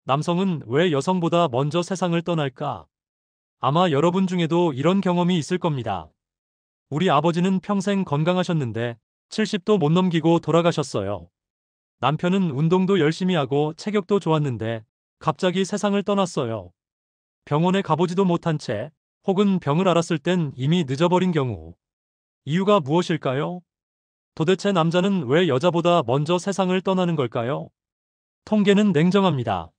남성은 왜 여성보다 먼저 세상을 떠날까? 아마 여러분 중에도 이런 경험이 있을 겁니다. 우리 아버지는 평생 건강하셨는데 70도 못 넘기고 돌아가셨어요. 남편은 운동도 열심히 하고 체격도 좋았는데 갑자기 세상을 떠났어요. 병원에 가보지도 못한 채 혹은 병을 앓았을 땐 이미 늦어버린 경우. 이유가 무엇일까요? 도대체 남자는 왜 여자보다 먼저 세상을 떠나는 걸까요? 통계는 냉정합니다.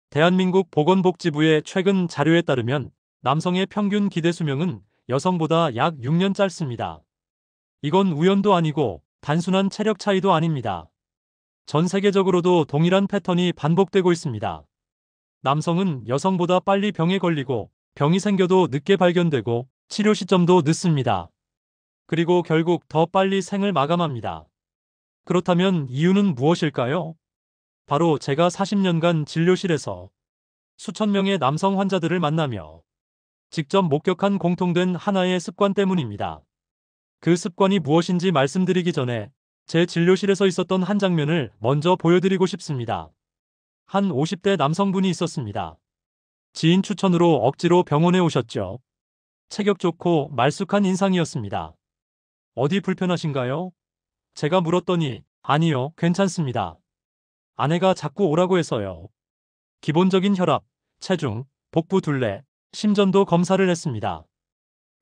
대한민국 보건복지부의 최근 자료에 따르면 남성의 평균 기대 수명은 여성보다 약 6년 짧습니다. 이건 우연도 아니고 단순한 체력 차이도 아닙니다. 전 세계적으로도 동일한 패턴이 반복되고 있습니다. 남성은 여성보다 빨리 병에 걸리고 병이 생겨도 늦게 발견되고 치료 시점도 늦습니다. 그리고 결국 더 빨리 생을 마감합니다. 그렇다면 이유는 무엇일까요? 바로 제가 40년간 진료실에서 수천 명의 남성 환자들을 만나며 직접 목격한 공통된 하나의 습관 때문입니다. 그 습관이 무엇인지 말씀드리기 전에 제 진료실에서 있었던 한 장면을 먼저 보여드리고 싶습니다. 한 50대 남성분이 있었습니다. 지인 추천으로 억지로 병원에 오셨죠. 체격 좋고 말쑥한 인상이었습니다. 어디 불편하신가요? 제가 물었더니 아니요, 괜찮습니다. 아내가 자꾸 오라고 해서요. 기본적인 혈압, 체중, 복부 둘레, 심전도 검사를 했습니다.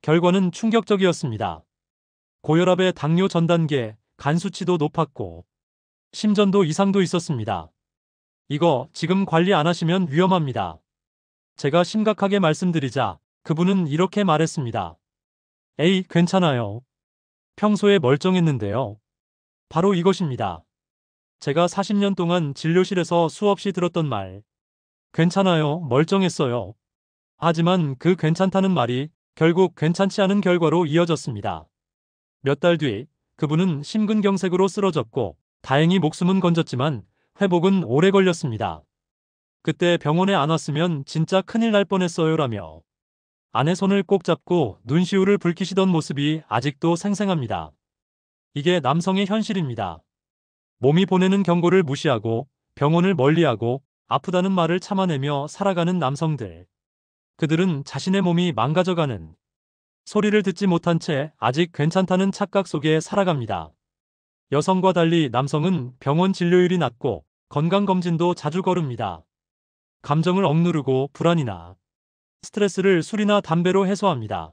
결과는 충격적이었습니다. 고혈압의 당뇨 전 단계, 간 수치도 높았고 심전도 이상도 있었습니다. 이거 지금 관리 안 하시면 위험합니다. 제가 심각하게 말씀드리자 그분은 이렇게 말했습니다. 에이, 괜찮아요. 평소에 멀쩡했는데요. 바로 이것입니다. 제가 40년 동안 진료실에서 수없이 들었던 말. 괜찮아요, 멀쩡했어요. 하지만 그 괜찮다는 말이 결국 괜찮지 않은 결과로 이어졌습니다. 몇 달 뒤 그분은 심근경색으로 쓰러졌고 다행히 목숨은 건졌지만 회복은 오래 걸렸습니다. 그때 병원에 안 왔으면 진짜 큰일 날 뻔했어요라며 아내 손을 꼭 잡고 눈시울을 붉히시던 모습이 아직도 생생합니다. 이게 남성의 현실입니다. 몸이 보내는 경고를 무시하고 병원을 멀리하고 아프다는 말을 참아내며 살아가는 남성들. 그들은 자신의 몸이 망가져가는 소리를 듣지 못한 채 아직 괜찮다는 착각 속에 살아갑니다. 여성과 달리 남성은 병원 진료율이 낮고 건강검진도 자주 거릅니다. 감정을 억누르고 불안이나 스트레스를 술이나 담배로 해소합니다.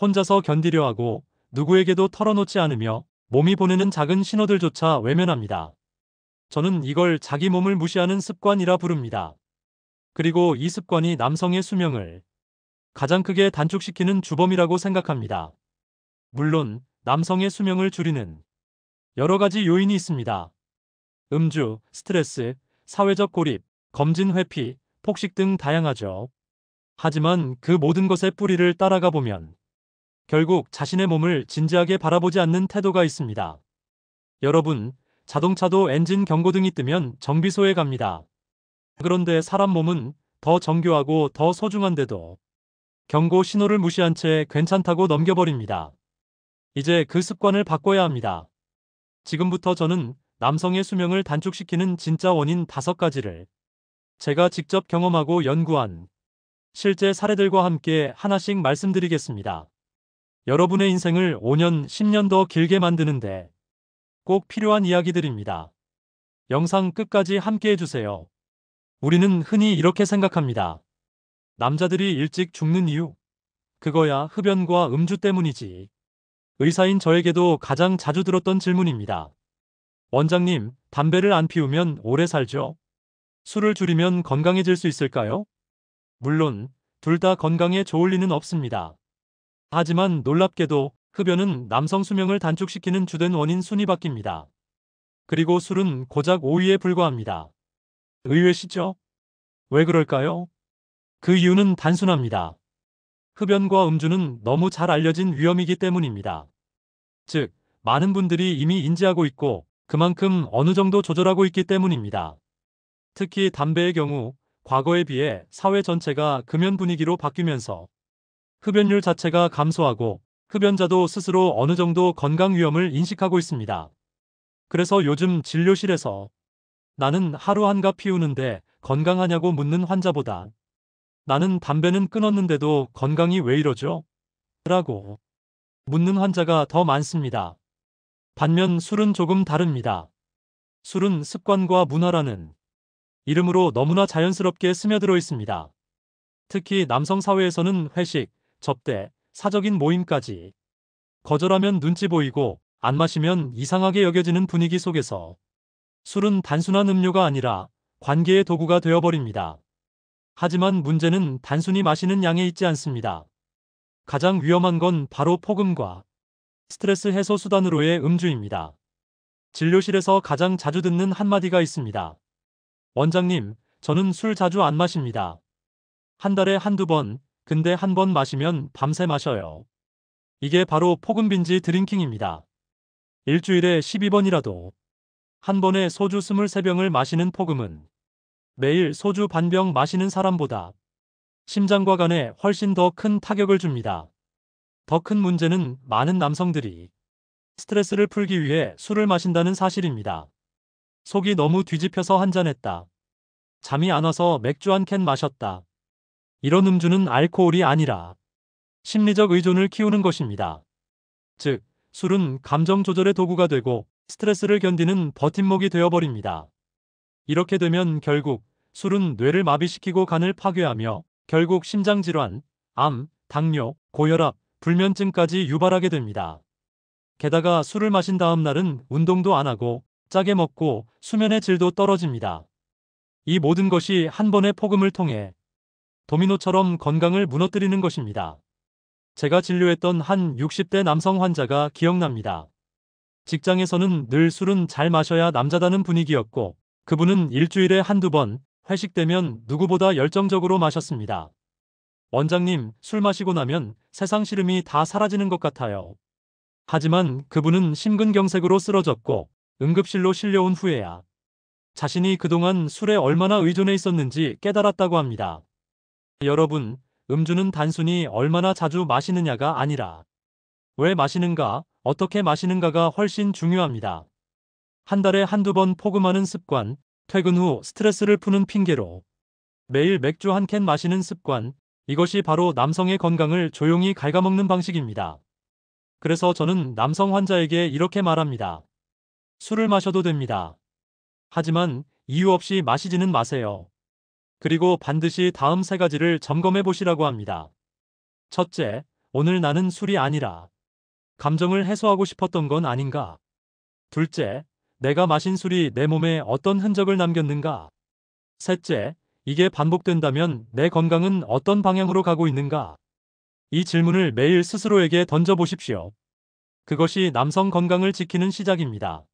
혼자서 견디려 하고 누구에게도 털어놓지 않으며 몸이 보내는 작은 신호들조차 외면합니다. 저는 이걸 자기 몸을 무시하는 습관이라 부릅니다. 그리고 이 습관이 남성의 수명을 가장 크게 단축시키는 주범이라고 생각합니다. 물론 남성의 수명을 줄이는 여러 가지 요인이 있습니다. 음주, 스트레스, 사회적 고립, 검진 회피, 폭식 등 다양하죠. 하지만 그 모든 것의 뿌리를 따라가 보면 결국 자신의 몸을 진지하게 바라보지 않는 태도가 있습니다. 여러분, 자동차도 엔진 경고등이 뜨면 정비소에 갑니다. 그런데 사람 몸은 더 정교하고 더 소중한데도 경고 신호를 무시한 채 괜찮다고 넘겨버립니다. 이제 그 습관을 바꿔야 합니다. 지금부터 저는 남성의 수명을 단축시키는 진짜 원인 5가지를 제가 직접 경험하고 연구한 실제 사례들과 함께 하나씩 말씀드리겠습니다. 여러분의 인생을 5년, 10년 더 길게 만드는데 꼭 필요한 이야기들입니다. 영상 끝까지 함께 해주세요. 우리는 흔히 이렇게 생각합니다. 남자들이 일찍 죽는 이유? 그거야 흡연과 음주 때문이지. 의사인 저에게도 가장 자주 들었던 질문입니다. 원장님, 담배를 안 피우면 오래 살죠? 술을 줄이면 건강해질 수 있을까요? 물론 둘 다 건강에 좋을 리는 없습니다. 하지만 놀랍게도 흡연은 남성 수명을 단축시키는 주된 원인 순위 바뀝니다. 그리고 술은 고작 5위에 불과합니다. 의외시죠? 왜 그럴까요? 그 이유는 단순합니다. 흡연과 음주는 너무 잘 알려진 위험이기 때문입니다. 즉, 많은 분들이 이미 인지하고 있고 그만큼 어느 정도 조절하고 있기 때문입니다. 특히 담배의 경우 과거에 비해 사회 전체가 금연 분위기로 바뀌면서 흡연율 자체가 감소하고 흡연자도 스스로 어느 정도 건강 위험을 인식하고 있습니다. 그래서 요즘 진료실에서 나는 하루 한갑 피우는데 건강하냐고 묻는 환자보다 나는 담배는 끊었는데도 건강이 왜 이러죠? 라고 묻는 환자가 더 많습니다. 반면 술은 조금 다릅니다. 술은 습관과 문화라는 이름으로 너무나 자연스럽게 스며들어 있습니다. 특히 남성 사회에서는 회식, 접대, 사적인 모임까지 거절하면 눈치 보이고 안 마시면 이상하게 여겨지는 분위기 속에서 술은 단순한 음료가 아니라 관계의 도구가 되어버립니다. 하지만 문제는 단순히 마시는 양에 있지 않습니다. 가장 위험한 건 바로 폭음과 스트레스 해소 수단으로의 음주입니다. 진료실에서 가장 자주 듣는 한마디가 있습니다. 원장님, 저는 술 자주 안 마십니다. 한 달에 한두 번, 근데 한 번 마시면 밤새 마셔요. 이게 바로 폭음 빈지 드링킹입니다. 일주일에 12번이라도 한 번에 소주 23병을 마시는 폭음은 매일 소주 반병 마시는 사람보다 심장과 간에 훨씬 더 큰 타격을 줍니다. 더 큰 문제는 많은 남성들이 스트레스를 풀기 위해 술을 마신다는 사실입니다. 속이 너무 뒤집혀서 한잔했다. 잠이 안 와서 맥주 한 캔 마셨다. 이런 음주는 알코올이 아니라 심리적 의존을 키우는 것입니다. 즉, 술은 감정 조절의 도구가 되고 스트레스를 견디는 버팀목이 되어버립니다. 이렇게 되면 결국 술은 뇌를 마비시키고 간을 파괴하며 결국 심장질환, 암, 당뇨, 고혈압, 불면증까지 유발하게 됩니다. 게다가 술을 마신 다음 날은 운동도 안 하고 짜게 먹고 수면의 질도 떨어집니다. 이 모든 것이 한 번의 폭음을 통해 도미노처럼 건강을 무너뜨리는 것입니다. 제가 진료했던 한 60대 남성 환자가 기억납니다. 직장에서는 늘 술은 잘 마셔야 남자다는 분위기였고 그분은 일주일에 한두 번 회식 되면 누구보다 열정적으로 마셨습니다. 원장님, 술 마시고 나면 세상 시름이 다 사라지는 것 같아요. 하지만 그분은 심근경색으로 쓰러졌고 응급실로 실려온 후에야 자신이 그동안 술에 얼마나 의존해 있었는지 깨달았다고 합니다. 여러분, 음주는 단순히 얼마나 자주 마시느냐가 아니라 왜 마시는가, 어떻게 마시는가가 훨씬 중요합니다. 한 달에 한두 번 폭음하는 습관, 퇴근 후 스트레스를 푸는 핑계로 매일 맥주 한 캔 마시는 습관, 이것이 바로 남성의 건강을 조용히 갉아먹는 방식입니다. 그래서 저는 남성 환자에게 이렇게 말합니다. 술을 마셔도 됩니다. 하지만 이유 없이 마시지는 마세요. 그리고 반드시 다음 세 가지를 점검해 보시라고 합니다. 첫째, 오늘 나는 술이 아니라 감정을 해소하고 싶었던 건 아닌가? 둘째, 내가 마신 술이 내 몸에 어떤 흔적을 남겼는가? 셋째, 이게 반복된다면 내 건강은 어떤 방향으로 가고 있는가? 이 질문을 매일 스스로에게 던져보십시오. 그것이 남성 건강을 지키는 시작입니다.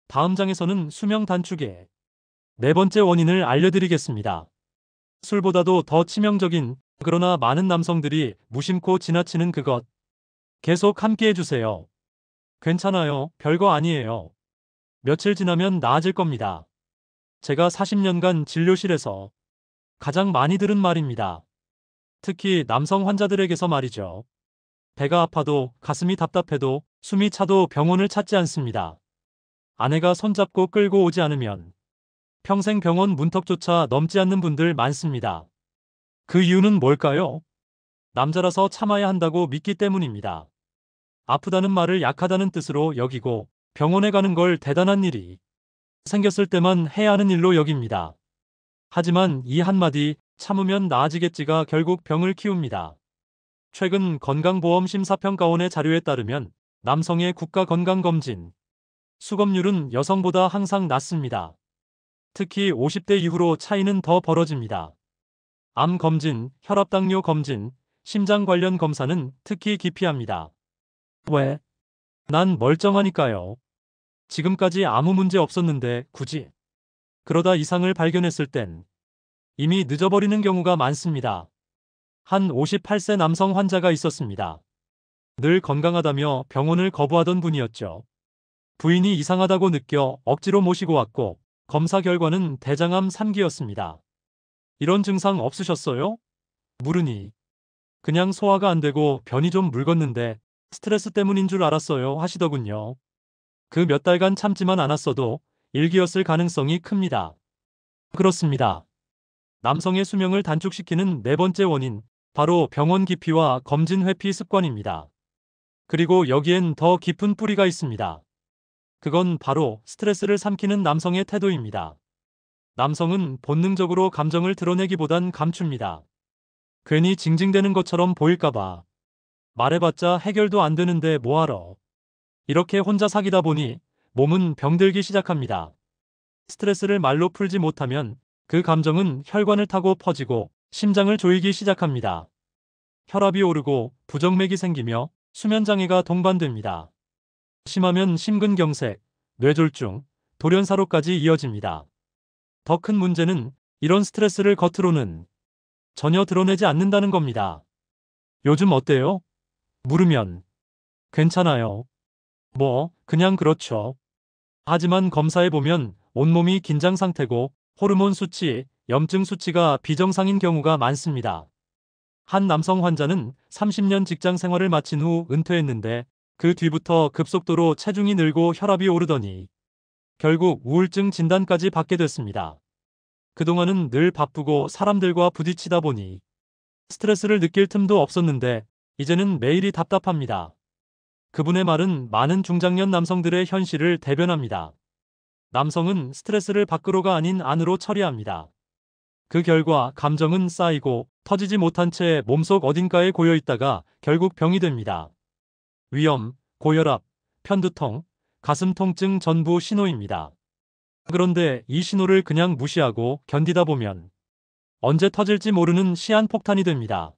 다음 장에서는 수명 단축의 네 번째 원인을 알려드리겠습니다. 술보다도 더 치명적인, 그러나 많은 남성들이 무심코 지나치는 그것. 계속 함께 해주세요. 괜찮아요. 별거 아니에요. 며칠 지나면 나아질 겁니다. 제가 40년간 진료실에서 가장 많이 들은 말입니다. 특히 남성 환자들에게서 말이죠. 배가 아파도 가슴이 답답해도 숨이 차도 병원을 찾지 않습니다. 아내가 손잡고 끌고 오지 않으면 평생 병원 문턱조차 넘지 않는 분들 많습니다. 그 이유는 뭘까요? 남자라서 참아야 한다고 믿기 때문입니다. 아프다는 말을 약하다는 뜻으로 여기고 병원에 가는 걸 대단한 일이 생겼을 때만 해야 하는 일로 여깁니다. 하지만 이 한마디 참으면 나아지겠지가 결국 병을 키웁니다. 최근 건강보험심사평가원의 자료에 따르면 남성의 국가건강검진 수검률은 여성보다 항상 낮습니다. 특히 50대 이후로 차이는 더 벌어집니다. 암 검진, 혈압당뇨 검진, 심장 관련 검사는 특히 기피합니다. 왜? 난 멀쩡하니까요. 지금까지 아무 문제 없었는데 굳이. 그러다 이상을 발견했을 땐 이미 늦어버리는 경우가 많습니다. 한 58세 남성 환자가 있었습니다. 늘 건강하다며 병원을 거부하던 분이었죠. 부인이 이상하다고 느껴 억지로 모시고 왔고 검사 결과는 대장암 3기였습니다. 이런 증상 없으셨어요? 물으니 그냥 소화가 안 되고 변이 좀 묽었는데 스트레스 때문인 줄 알았어요 하시더군요. 그 몇 달간 참지만 않았어도 1기였을 가능성이 큽니다. 그렇습니다. 남성의 수명을 단축시키는 네 번째 원인, 바로 병원 기피와 검진 회피 습관입니다. 그리고 여기엔 더 깊은 뿌리가 있습니다. 그건 바로 스트레스를 삼키는 남성의 태도입니다. 남성은 본능적으로 감정을 드러내기보단 감춥니다. 괜히 징징대는 것처럼 보일까봐. 말해봤자 해결도 안 되는데 뭐하러. 이렇게 혼자 사귀다 보니 몸은 병들기 시작합니다. 스트레스를 말로 풀지 못하면 그 감정은 혈관을 타고 퍼지고 심장을 조이기 시작합니다. 혈압이 오르고 부정맥이 생기며 수면장애가 동반됩니다. 심하면 심근경색, 뇌졸중, 돌연사로까지 이어집니다. 더 큰 문제는 이런 스트레스를 겉으로는 전혀 드러내지 않는다는 겁니다. 요즘 어때요? 물으면 괜찮아요. 뭐, 그냥 그렇죠. 하지만 검사해보면 온몸이 긴장 상태고 호르몬 수치, 염증 수치가 비정상인 경우가 많습니다. 한 남성 환자는 30년 직장 생활을 마친 후 은퇴했는데 그 뒤부터 급속도로 체중이 늘고 혈압이 오르더니 결국 우울증 진단까지 받게 됐습니다. 그동안은 늘 바쁘고 사람들과 부딪히다 보니 스트레스를 느낄 틈도 없었는데 이제는 매일이 답답합니다. 그분의 말은 많은 중장년 남성들의 현실을 대변합니다. 남성은 스트레스를 밖으로가 아닌 안으로 처리합니다. 그 결과 감정은 쌓이고 터지지 못한 채 몸속 어딘가에 고여 있다가 결국 병이 됩니다. 위염, 고혈압, 편두통, 가슴 통증 전부 신호입니다. 그런데 이 신호를 그냥 무시하고 견디다 보면 언제 터질지 모르는 시한폭탄이 됩니다.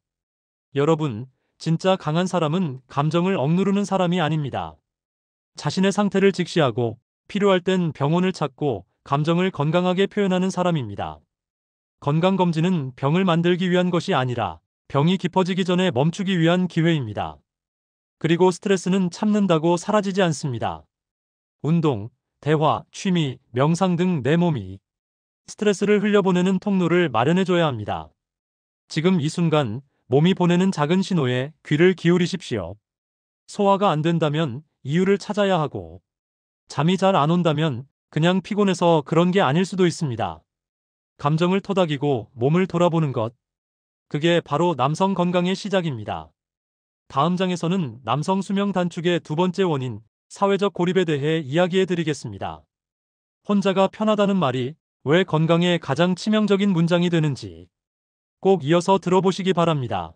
여러분, 진짜 강한 사람은 감정을 억누르는 사람이 아닙니다. 자신의 상태를 직시하고 필요할 땐 병원을 찾고 감정을 건강하게 표현하는 사람입니다. 건강검진은 병을 만들기 위한 것이 아니라 병이 깊어지기 전에 멈추기 위한 기회입니다. 그리고 스트레스는 참는다고 사라지지 않습니다. 운동, 대화, 취미, 명상 등 내 몸이 스트레스를 흘려보내는 통로를 마련해줘야 합니다. 지금 이 순간 몸이 보내는 작은 신호에 귀를 기울이십시오. 소화가 안 된다면 이유를 찾아야 하고, 잠이 잘 안 온다면 그냥 피곤해서 그런 게 아닐 수도 있습니다. 감정을 토닥이고 몸을 돌아보는 것, 그게 바로 남성 건강의 시작입니다. 다음 장에서는 남성 수명 단축의 두 번째 원인, 사회적 고립에 대해 이야기해 드리겠습니다. 혼자가 편하다는 말이 왜 건강에 가장 치명적인 문장이 되는지 꼭 이어서 들어보시기 바랍니다.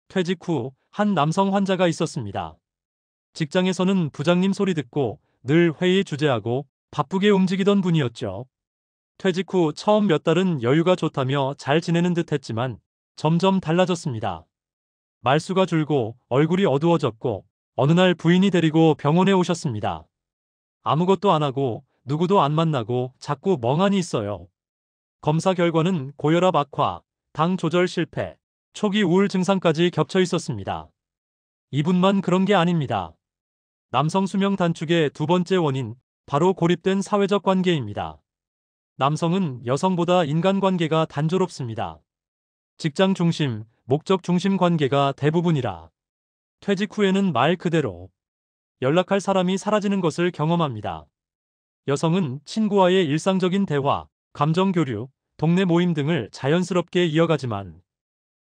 퇴직 후 한 남성 환자가 있었습니다. 직장에서는 부장님 소리 듣고 늘 회의 주재하고 바쁘게 움직이던 분이었죠. 퇴직 후 처음 몇 달은 여유가 좋다며 잘 지내는 듯 했지만 점점 달라졌습니다. 말수가 줄고 얼굴이 어두워졌고 어느 날 부인이 데리고 병원에 오셨습니다. 아무것도 안 하고 누구도 안 만나고 자꾸 멍하니 있어요. 검사 결과는 고혈압 악화, 당 조절 실패, 초기 우울 증상까지 겹쳐 있었습니다. 이분만 그런 게 아닙니다. 남성 수명 단축의 두 번째 원인, 바로 고립된 사회적 관계입니다. 남성은 여성보다 인간관계가 단조롭습니다. 직장 중심, 목적 중심 관계가 대부분이라 퇴직 후에는 말 그대로 연락할 사람이 사라지는 것을 경험합니다. 여성은 친구와의 일상적인 대화, 감정 교류, 동네 모임 등을 자연스럽게 이어가지만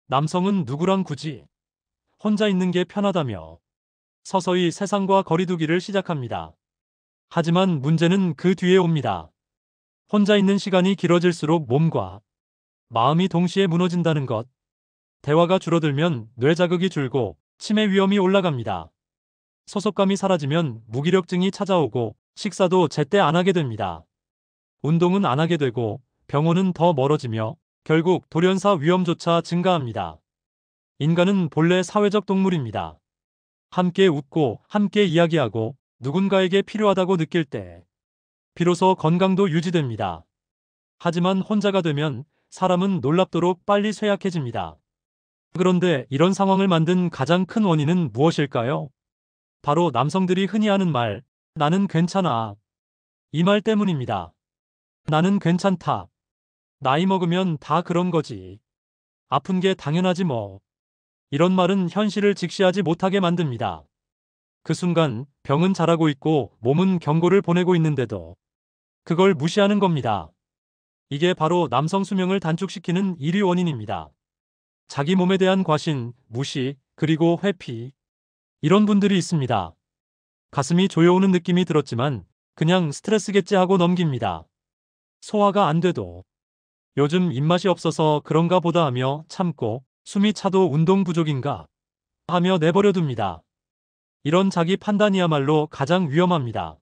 남성은 누구랑 굳이 혼자 있는 게 편하다며 서서히 세상과 거리두기를 시작합니다. 하지만 문제는 그 뒤에 옵니다. 혼자 있는 시간이 길어질수록 몸과 마음이 동시에 무너진다는 것. 대화가 줄어들면 뇌 자극이 줄고 치매 위험이 올라갑니다. 소속감이 사라지면 무기력증이 찾아오고 식사도 제때 안 하게 됩니다. 운동은 안 하게 되고 병원은 더 멀어지며 결국 돌연사 위험조차 증가합니다. 인간은 본래 사회적 동물입니다. 함께 웃고 함께 이야기하고 누군가에게 필요하다고 느낄 때 비로소 건강도 유지됩니다. 하지만 혼자가 되면 사람은 놀랍도록 빨리 쇠약해집니다. 그런데 이런 상황을 만든 가장 큰 원인은 무엇일까요? 바로 남성들이 흔히 하는 말, 나는 괜찮아. 이 말 때문입니다. 나는 괜찮다. 나이 먹으면 다 그런 거지. 아픈 게 당연하지 뭐. 이런 말은 현실을 직시하지 못하게 만듭니다. 그 순간 병은 잘하고 있고 몸은 경고를 보내고 있는데도 그걸 무시하는 겁니다. 이게 바로 남성 수명을 단축시키는 1위 원인입니다. 자기 몸에 대한 과신, 무시, 그리고 회피. 이런 분들이 있습니다. 가슴이 조여오는 느낌이 들었지만 그냥 스트레스겠지 하고 넘깁니다. 소화가 안 돼도 요즘 입맛이 없어서 그런가 보다 하며 참고 숨이 차도 운동 부족인가 하며 내버려둡니다. 이런 자기 판단이야말로 가장 위험합니다.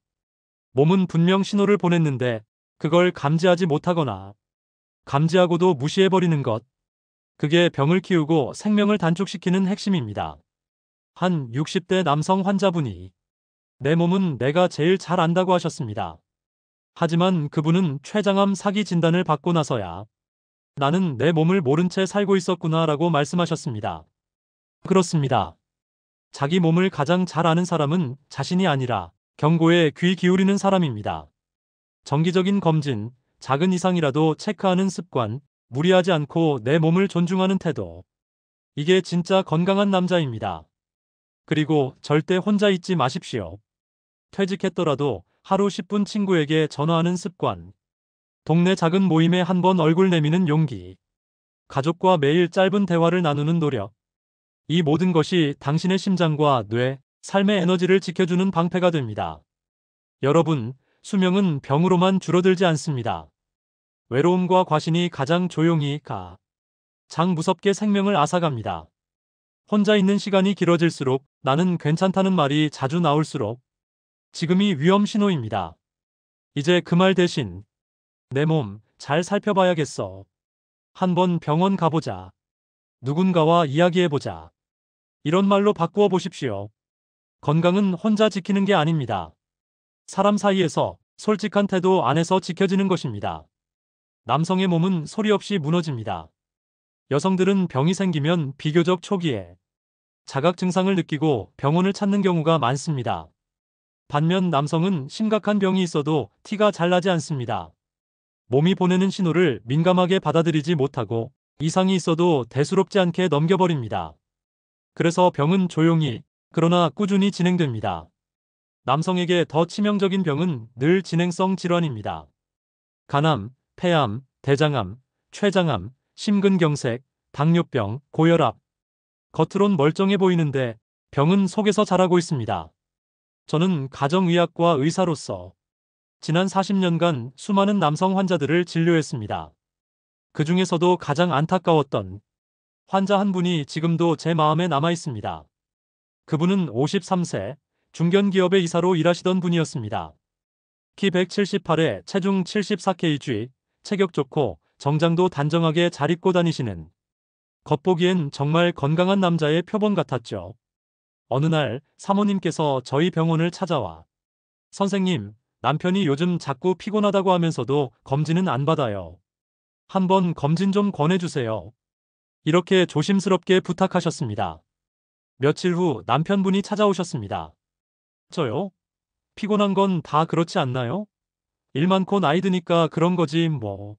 몸은 분명 신호를 보냈는데 그걸 감지하지 못하거나 감지하고도 무시해버리는 것. 그게 병을 키우고 생명을 단축시키는 핵심입니다. 한 60대 남성 환자분이 내 몸은 내가 제일 잘 안다고 하셨습니다. 하지만 그분은 췌장암 사기 진단을 받고 나서야 나는 내 몸을 모른 채 살고 있었구나라고 말씀하셨습니다. 그렇습니다. 자기 몸을 가장 잘 아는 사람은 자신이 아니라 경고에 귀 기울이는 사람입니다. 정기적인 검진, 작은 이상이라도 체크하는 습관, 무리하지 않고 내 몸을 존중하는 태도. 이게 진짜 건강한 남자입니다. 그리고 절대 혼자 있지 마십시오. 퇴직했더라도 하루 10분 친구에게 전화하는 습관. 동네 작은 모임에 한 번 얼굴 내미는 용기. 가족과 매일 짧은 대화를 나누는 노력. 이 모든 것이 당신의 심장과 뇌, 삶의 에너지를 지켜주는 방패가 됩니다. 여러분, 수명은 병으로만 줄어들지 않습니다. 외로움과 과신이 가장 조용히 장 무섭게 생명을 앗아갑니다. 혼자 있는 시간이 길어질수록 나는 괜찮다는 말이 자주 나올수록 지금이 위험 신호입니다. 이제 그 말 대신 내 몸 잘 살펴봐야겠어. 한번 병원 가보자. 누군가와 이야기해보자. 이런 말로 바꾸어 보십시오. 건강은 혼자 지키는 게 아닙니다. 사람 사이에서 솔직한 태도 안에서 지켜지는 것입니다. 남성의 몸은 소리 없이 무너집니다. 여성들은 병이 생기면 비교적 초기에 자각 증상을 느끼고 병원을 찾는 경우가 많습니다. 반면 남성은 심각한 병이 있어도 티가 잘 나지 않습니다. 몸이 보내는 신호를 민감하게 받아들이지 못하고 이상이 있어도 대수롭지 않게 넘겨버립니다. 그래서 병은 조용히, 그러나 꾸준히 진행됩니다. 남성에게 더 치명적인 병은 늘 진행성 질환입니다. 간암, 폐암, 대장암, 췌장암, 심근경색, 당뇨병, 고혈압. 겉으론 멀쩡해 보이는데 병은 속에서 자라고 있습니다. 저는 가정의학과 의사로서 지난 40년간 수많은 남성 환자들을 진료했습니다. 그 중에서도 가장 안타까웠던 환자 한 분이 지금도 제 마음에 남아 있습니다. 그분은 53세 중견기업의 이사로 일하시던 분이었습니다. 키 178에 체중 74kg, 체격 좋고 정장도 단정하게 잘 입고 다니시는 겉보기엔 정말 건강한 남자의 표본 같았죠. 어느 날 사모님께서 저희 병원을 찾아와 선생님, 남편이 요즘 자꾸 피곤하다고 하면서도 검진은 안 받아요. 한번 검진 좀 권해주세요. 이렇게 조심스럽게 부탁하셨습니다. 며칠 후 남편분이 찾아오셨습니다. 저요? 피곤한 건 다 그렇지 않나요? 일 많고 나이 드니까 그런 거지 뭐.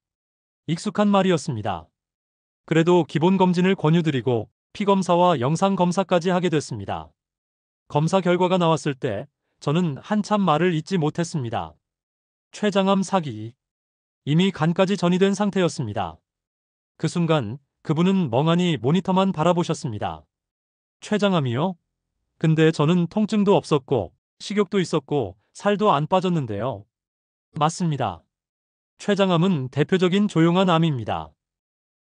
익숙한 말이었습니다. 그래도 기본 검진을 권유드리고 피검사와 영상검사까지 하게 됐습니다. 검사 결과가 나왔을 때 저는 한참 말을 잇지 못했습니다. 췌장암 사기. 이미 간까지 전이된 상태였습니다. 그 순간 그분은 멍하니 모니터만 바라보셨습니다. 췌장암이요? 근데 저는 통증도 없었고 식욕도 있었고 살도 안 빠졌는데요. 맞습니다. 췌장암은 대표적인 조용한 암입니다.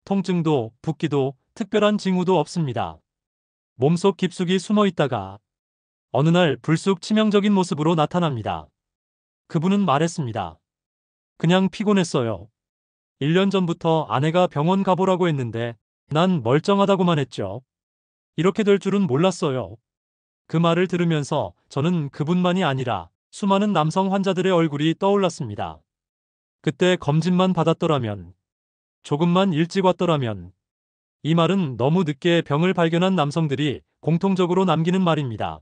통증도 붓기도 특별한 징후도 없습니다. 몸속 깊숙이 숨어 있다가 어느 날 불쑥 치명적인 모습으로 나타납니다. 그분은 말했습니다. 그냥 피곤했어요. 1년 전부터 아내가 병원 가보라고 했는데 난 멀쩡하다고만 했죠. 이렇게 될 줄은 몰랐어요. 그 말을 들으면서 저는 그분만이 아니라 수많은 남성 환자들의 얼굴이 떠올랐습니다. 그때 검진만 받았더라면, 조금만 일찍 왔더라면. 이 말은 너무 늦게 병을 발견한 남성들이 공통적으로 남기는 말입니다.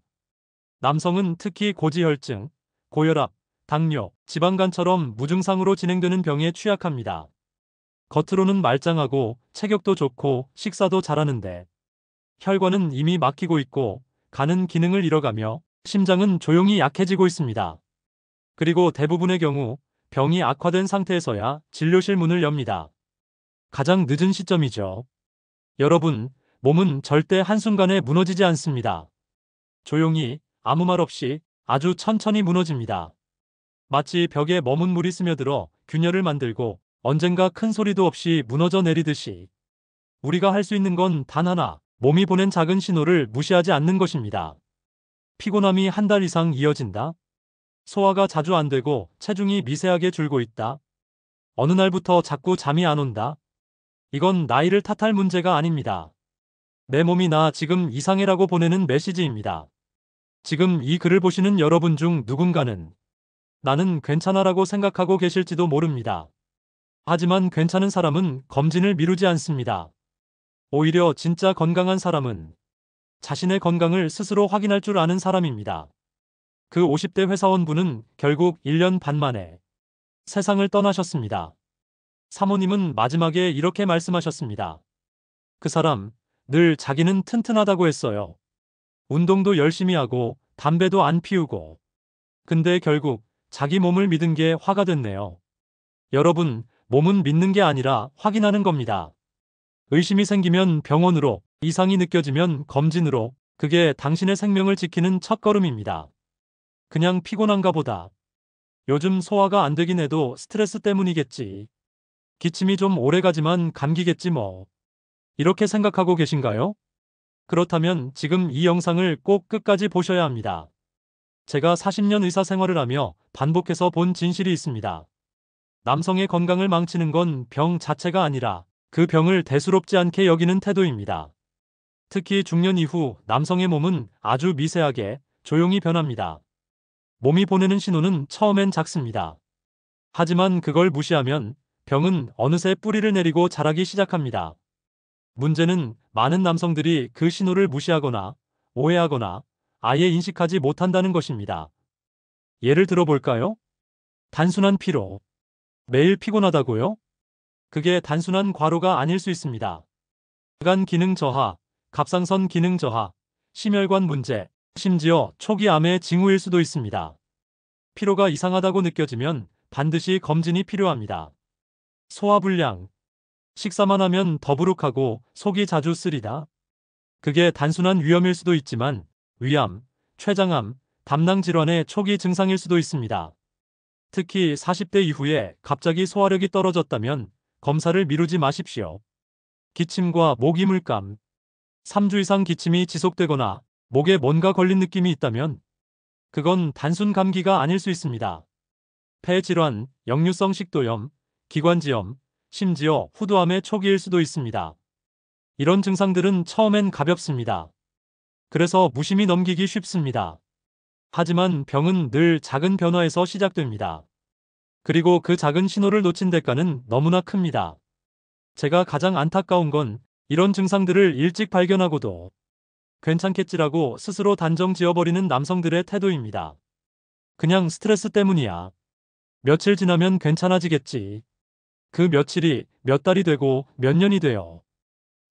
남성은 특히 고지혈증, 고혈압, 당뇨, 지방간처럼 무증상으로 진행되는 병에 취약합니다. 겉으로는 말짱하고 체격도 좋고 식사도 잘하는데 혈관은 이미 막히고 있고 간은 기능을 잃어가며 심장은 조용히 약해지고 있습니다. 그리고 대부분의 경우 병이 악화된 상태에서야 진료실 문을 엽니다. 가장 늦은 시점이죠. 여러분, 몸은 절대 한순간에 무너지지 않습니다. 조용히, 아무 말 없이 아주 천천히 무너집니다. 마치 벽에 머문 물이 스며들어 균열을 만들고 언젠가 큰 소리도 없이 무너져 내리듯이 우리가 할 수 있는 건 단 하나, 몸이 보낸 작은 신호를 무시하지 않는 것입니다. 피곤함이 한 달 이상 이어진다. 소화가 자주 안 되고 체중이 미세하게 줄고 있다. 어느 날부터 자꾸 잠이 안 온다. 이건 나이를 탓할 문제가 아닙니다. 내 몸이 나 지금 이상해라고 보내는 메시지입니다. 지금 이 글을 보시는 여러분 중 누군가는 나는 괜찮아라고 생각하고 계실지도 모릅니다. 하지만 괜찮은 사람은 검진을 미루지 않습니다. 오히려 진짜 건강한 사람은 자신의 건강을 스스로 확인할 줄 아는 사람입니다. 그 50대 회사원분은 결국 1년 반 만에 세상을 떠나셨습니다. 사모님은 마지막에 이렇게 말씀하셨습니다. 그 사람, 늘 자기는 튼튼하다고 했어요. 운동도 열심히 하고 담배도 안 피우고. 근데 결국 자기 몸을 믿은 게 화가 됐네요. 여러분, 몸은 믿는 게 아니라 확인하는 겁니다. 의심이 생기면 병원으로, 이상이 느껴지면 검진으로, 그게 당신의 생명을 지키는 첫걸음입니다. 그냥 피곤한가 보다. 요즘 소화가 안 되긴 해도 스트레스 때문이겠지. 기침이 좀 오래가지만 감기겠지 뭐. 이렇게 생각하고 계신가요? 그렇다면 지금 이 영상을 꼭 끝까지 보셔야 합니다. 제가 40년 의사 생활을 하며 반복해서 본 진실이 있습니다. 남성의 건강을 망치는 건 병 자체가 아니라 그 병을 대수롭지 않게 여기는 태도입니다. 특히 중년 이후 남성의 몸은 아주 미세하게 조용히 변합니다. 몸이 보내는 신호는 처음엔 작습니다. 하지만 그걸 무시하면 병은 어느새 뿌리를 내리고 자라기 시작합니다. 문제는 많은 남성들이 그 신호를 무시하거나 오해하거나 아예 인식하지 못한다는 것입니다. 예를 들어 볼까요? 단순한 피로. 매일 피곤하다고요? 그게 단순한 과로가 아닐 수 있습니다. 간 기능 저하, 갑상선 기능 저하, 심혈관 문제, 심지어 초기 암의 징후일 수도 있습니다. 피로가 이상하다고 느껴지면 반드시 검진이 필요합니다. 소화불량. 식사만 하면 더부룩하고 속이 자주 쓰리다. 그게 단순한 위염일 수도 있지만 위암, 췌장암, 담낭 질환의 초기 증상일 수도 있습니다. 특히 40대 이후에 갑자기 소화력이 떨어졌다면 검사를 미루지 마십시오. 기침과 목이물감. 3주 이상 기침이 지속되거나 목에 뭔가 걸린 느낌이 있다면 그건 단순 감기가 아닐 수 있습니다. 폐질환, 역류성 식도염, 기관지염, 심지어 후두암의 초기일 수도 있습니다. 이런 증상들은 처음엔 가볍습니다. 그래서 무심히 넘기기 쉽습니다. 하지만 병은 늘 작은 변화에서 시작됩니다. 그리고 그 작은 신호를 놓친 대가는 너무나 큽니다. 제가 가장 안타까운 건 이런 증상들을 일찍 발견하고도 괜찮겠지라고 스스로 단정 지어버리는 남성들의 태도입니다. 그냥 스트레스 때문이야. 며칠 지나면 괜찮아지겠지. 그 며칠이 몇 달이 되고 몇 년이 돼요.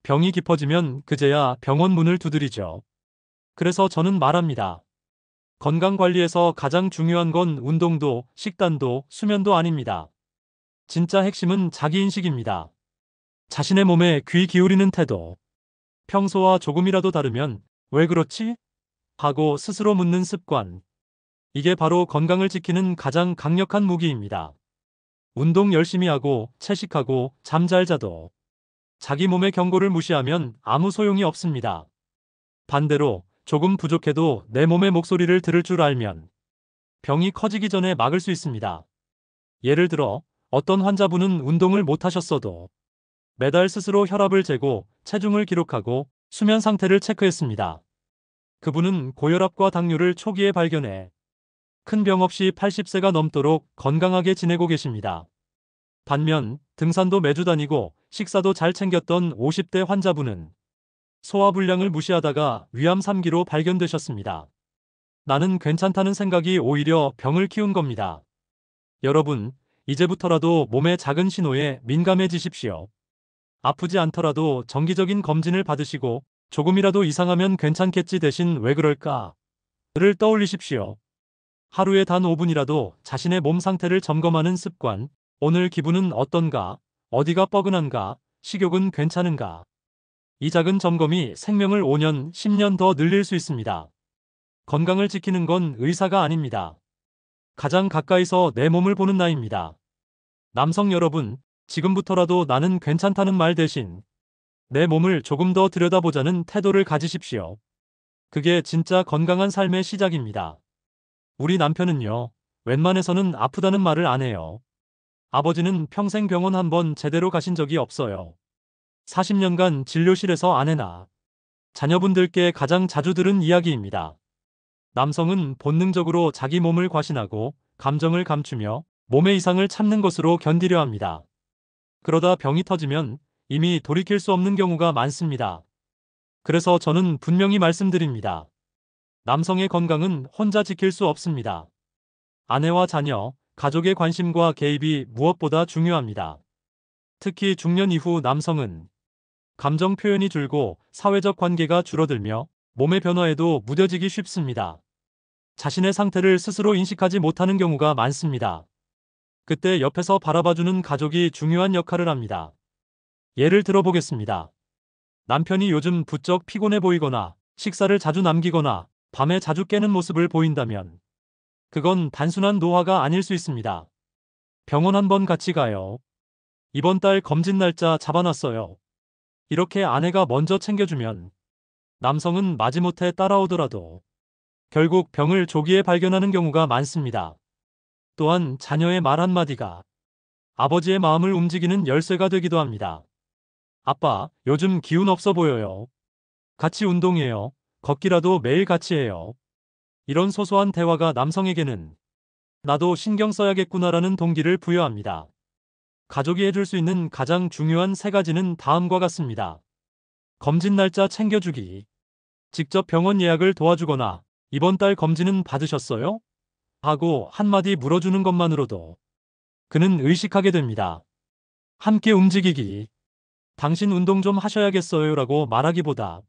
병이 깊어지면 그제야 병원 문을 두드리죠. 그래서 저는 말합니다. 건강관리에서 가장 중요한 건 운동도, 식단도, 수면도 아닙니다. 진짜 핵심은 자기인식입니다. 자신의 몸에 귀 기울이는 태도. 평소와 조금이라도 다르면 왜 그렇지? 하고 스스로 묻는 습관. 이게 바로 건강을 지키는 가장 강력한 무기입니다. 운동 열심히 하고 채식하고 잠 잘 자도 자기 몸의 경고를 무시하면 아무 소용이 없습니다. 반대로 조금 부족해도 내 몸의 목소리를 들을 줄 알면 병이 커지기 전에 막을 수 있습니다. 예를 들어 어떤 환자분은 운동을 못하셨어도 매달 스스로 혈압을 재고 체중을 기록하고 수면 상태를 체크했습니다. 그분은 고혈압과 당뇨를 초기에 발견해 큰 병 없이 80세가 넘도록 건강하게 지내고 계십니다. 반면 등산도 매주 다니고 식사도 잘 챙겼던 50대 환자분은 소화불량을 무시하다가 위암 3기로 발견되셨습니다. 나는 괜찮다는 생각이 오히려 병을 키운 겁니다. 여러분, 이제부터라도 몸의 작은 신호에 민감해지십시오. 아프지 않더라도 정기적인 검진을 받으시고 조금이라도 이상하면 괜찮겠지 대신 왜 그럴까?를 떠올리십시오. 하루에 단 5분이라도 자신의 몸 상태를 점검하는 습관. 오늘 기분은 어떤가? 어디가 뻐근한가? 식욕은 괜찮은가? 이 작은 점검이 생명을 5년, 10년 더 늘릴 수 있습니다. 건강을 지키는 건 의사가 아닙니다. 가장 가까이서 내 몸을 보는 나이입니다. 남성 여러분, 지금부터라도 나는 괜찮다는 말 대신 내 몸을 조금 더 들여다보자는 태도를 가지십시오. 그게 진짜 건강한 삶의 시작입니다. 우리 남편은요, 웬만해서는 아프다는 말을 안 해요. 아버지는 평생 병원 한 번 제대로 가신 적이 없어요. 40년간 진료실에서 아내나 자녀분들께 가장 자주 들은 이야기입니다. 남성은 본능적으로 자기 몸을 과신하고 감정을 감추며 몸의 이상을 참는 것으로 견디려 합니다. 그러다 병이 터지면 이미 돌이킬 수 없는 경우가 많습니다. 그래서 저는 분명히 말씀드립니다. 남성의 건강은 혼자 지킬 수 없습니다. 아내와 자녀, 가족의 관심과 개입이 무엇보다 중요합니다. 특히 중년 이후 남성은 감정 표현이 줄고 사회적 관계가 줄어들며 몸의 변화에도 무뎌지기 쉽습니다. 자신의 상태를 스스로 인식하지 못하는 경우가 많습니다. 그때 옆에서 바라봐주는 가족이 중요한 역할을 합니다. 예를 들어보겠습니다. 남편이 요즘 부쩍 피곤해 보이거나 식사를 자주 남기거나 밤에 자주 깨는 모습을 보인다면 그건 단순한 노화가 아닐 수 있습니다. 병원 한번 같이 가요. 이번 달 검진 날짜 잡아놨어요. 이렇게 아내가 먼저 챙겨주면 남성은 마지못해 따라오더라도 결국 병을 조기에 발견하는 경우가 많습니다. 또한 자녀의 말 한마디가 아버지의 마음을 움직이는 열쇠가 되기도 합니다. 아빠, 요즘 기운 없어 보여요. 같이 운동해요. 걷기라도 매일 같이 해요. 이런 소소한 대화가 남성에게는 나도 신경 써야겠구나라는 동기를 부여합니다. 가족이 해줄 수 있는 가장 중요한 3가지는 다음과 같습니다. 검진 날짜 챙겨주기. 직접 병원 예약을 도와주거나 이번 달 검진은 받으셨어요? 하고 한마디 물어주는 것만으로도 그는 의식하게 됩니다. 함께 움직이기. 당신 운동 좀 하셔야겠어요 라고 말하기보다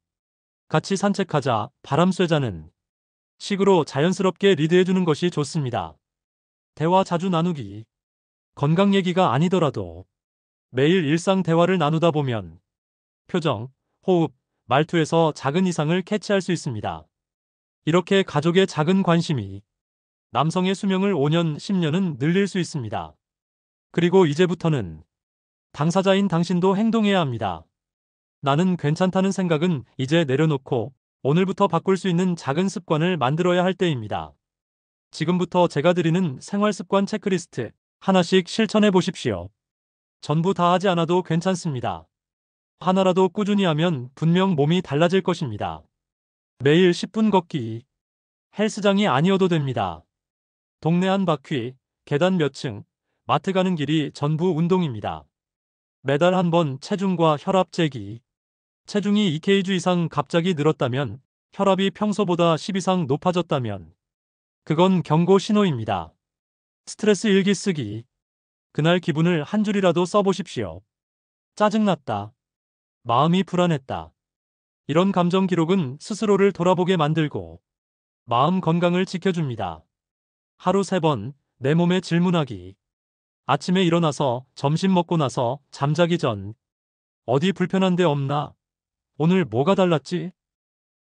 같이 산책하자, 바람 쐬자는 식으로 자연스럽게 리드해주는 것이 좋습니다. 대화 자주 나누기. 건강 얘기가 아니더라도 매일 일상 대화를 나누다 보면 표정, 호흡, 말투에서 작은 이상을 캐치할 수 있습니다. 이렇게 가족의 작은 관심이 남성의 수명을 5년, 10년은 늘릴 수 있습니다. 그리고 이제부터는 당사자인 당신도 행동해야 합니다. 나는 괜찮다는 생각은 이제 내려놓고 오늘부터 바꿀 수 있는 작은 습관을 만들어야 할 때입니다. 지금부터 제가 드리는 생활습관 체크리스트 하나씩 실천해 보십시오. 전부 다 하지 않아도 괜찮습니다. 하나라도 꾸준히 하면 분명 몸이 달라질 것입니다. 매일 10분 걷기. 헬스장이 아니어도 됩니다. 동네 한 바퀴, 계단 몇 층, 마트 가는 길이 전부 운동입니다. 매달 한 번 체중과 혈압 재기. 체중이 2kg 이상 갑자기 늘었다면, 혈압이 평소보다 10 이상 높아졌다면 그건 경고 신호입니다. 스트레스 일기 쓰기. 그날 기분을 한 줄이라도 써보십시오. 짜증났다. 마음이 불안했다. 이런 감정 기록은 스스로를 돌아보게 만들고 마음 건강을 지켜줍니다. 하루 3번 내 몸에 질문하기. 아침에 일어나서 점심 먹고 나서 잠자기 전 어디 불편한 데 없나? 오늘 뭐가 달랐지?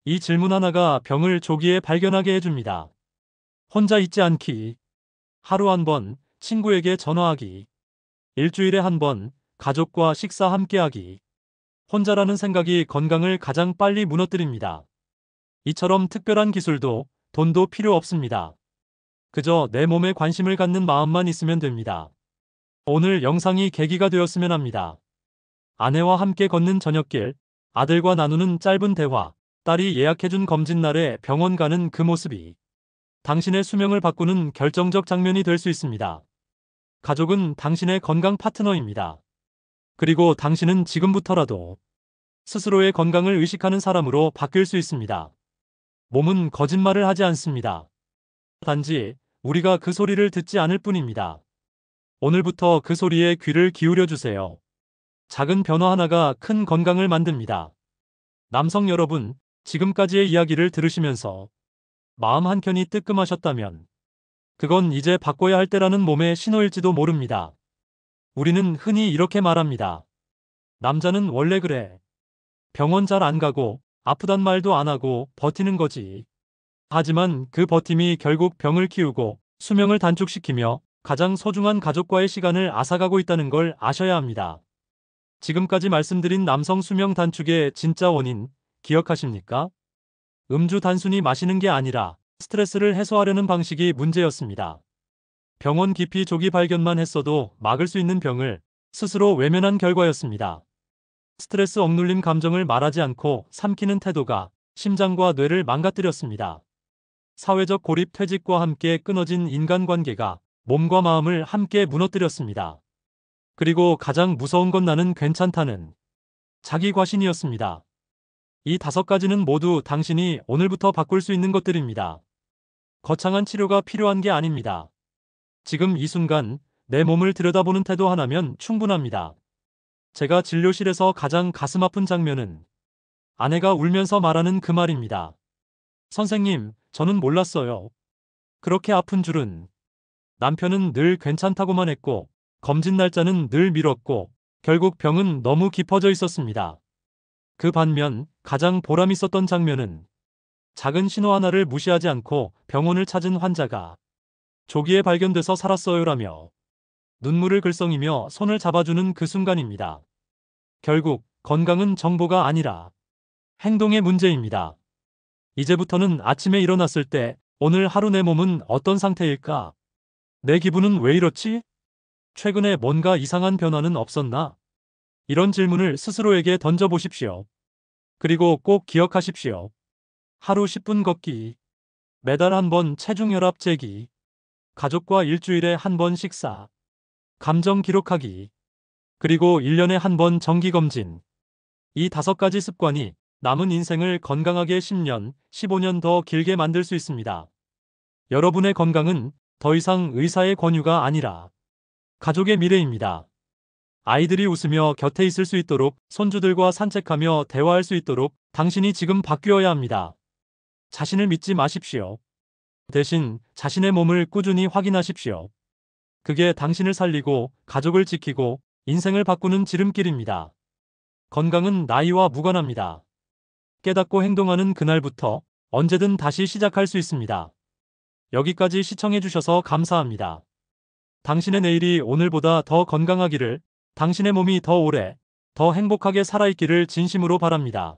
이 질문 하나가 병을 조기에 발견하게 해줍니다. 혼자 있지 않기. 하루 한 번 친구에게 전화하기. 일주일에 한 번 가족과 식사 함께하기. 혼자라는 생각이 건강을 가장 빨리 무너뜨립니다. 이처럼 특별한 기술도 돈도 필요 없습니다. 그저 내 몸에 관심을 갖는 마음만 있으면 됩니다. 오늘 영상이 계기가 되었으면 합니다. 아내와 함께 걷는 저녁길, 아들과 나누는 짧은 대화, 딸이 예약해준 검진날에 병원 가는 그 모습이 당신의 수명을 바꾸는 결정적 장면이 될 수 있습니다. 가족은 당신의 건강 파트너입니다. 그리고 당신은 지금부터라도 스스로의 건강을 의식하는 사람으로 바뀔 수 있습니다. 몸은 거짓말을 하지 않습니다. 단지 우리가 그 소리를 듣지 않을 뿐입니다. 오늘부터 그 소리에 귀를 기울여 주세요. 작은 변화 하나가 큰 건강을 만듭니다. 남성 여러분, 지금까지의 이야기를 들으시면서 마음 한켠이 뜨끔하셨다면 그건 이제 바꿔야 할 때라는 몸의 신호일지도 모릅니다. 우리는 흔히 이렇게 말합니다. 남자는 원래 그래. 병원 잘 안 가고 아프단 말도 안 하고 버티는 거지. 하지만 그 버팀이 결국 병을 키우고 수명을 단축시키며 가장 소중한 가족과의 시간을 앗아가고 있다는 걸 아셔야 합니다. 지금까지 말씀드린 남성 수명 단축의 진짜 원인 기억하십니까? 음주 단순히 마시는 게 아니라 스트레스를 해소하려는 방식이 문제였습니다. 병원 기피 조기 발견만 했어도 막을 수 있는 병을 스스로 외면한 결과였습니다. 스트레스 억눌림 감정을 말하지 않고 삼키는 태도가 심장과 뇌를 망가뜨렸습니다. 사회적 고립 퇴직과 함께 끊어진 인간관계가 몸과 마음을 함께 무너뜨렸습니다. 그리고 가장 무서운 건 나는 괜찮다는 자기 과신이었습니다. 이 5가지는 모두 당신이 오늘부터 바꿀 수 있는 것들입니다. 거창한 치료가 필요한 게 아닙니다. 지금 이 순간 내 몸을 들여다보는 태도 하나면 충분합니다. 제가 진료실에서 가장 가슴 아픈 장면은 아내가 울면서 말하는 그 말입니다. 선생님, 저는 몰랐어요. 그렇게 아픈 줄은. 남편은 늘 괜찮다고만 했고 검진 날짜는 늘 미뤘고 결국 병은 너무 깊어져 있었습니다. 그 반면 가장 보람 있었던 장면은 작은 신호 하나를 무시하지 않고 병원을 찾은 환자가 조기에 발견돼서 살았어요라며 눈물을 글썽이며 손을 잡아주는 그 순간입니다. 결국 건강은 정보가 아니라 행동의 문제입니다. 이제부터는 아침에 일어났을 때 오늘 하루 내 몸은 어떤 상태일까? 내 기분은 왜 이렇지? 최근에 뭔가 이상한 변화는 없었나? 이런 질문을 스스로에게 던져보십시오. 그리고 꼭 기억하십시오. 하루 10분 걷기, 매달 한 번 체중혈압 재기, 가족과 일주일에 한 번 식사, 감정 기록하기, 그리고 1년에 한 번 정기검진. 이 5가지 습관이 남은 인생을 건강하게 10년, 15년 더 길게 만들 수 있습니다. 여러분의 건강은 더 이상 의사의 권유가 아니라 가족의 미래입니다. 아이들이 웃으며 곁에 있을 수 있도록, 손주들과 산책하며 대화할 수 있도록 당신이 지금 바뀌어야 합니다. 자신을 믿지 마십시오. 대신 자신의 몸을 꾸준히 확인하십시오. 그게 당신을 살리고 가족을 지키고 인생을 바꾸는 지름길입니다. 건강은 나이와 무관합니다. 깨닫고 행동하는 그날부터 언제든 다시 시작할 수 있습니다. 여기까지 시청해주셔서 감사합니다. 당신의 내일이 오늘보다 더 건강하기를, 당신의 몸이 더 오래, 더 행복하게 살아있기를 진심으로 바랍니다.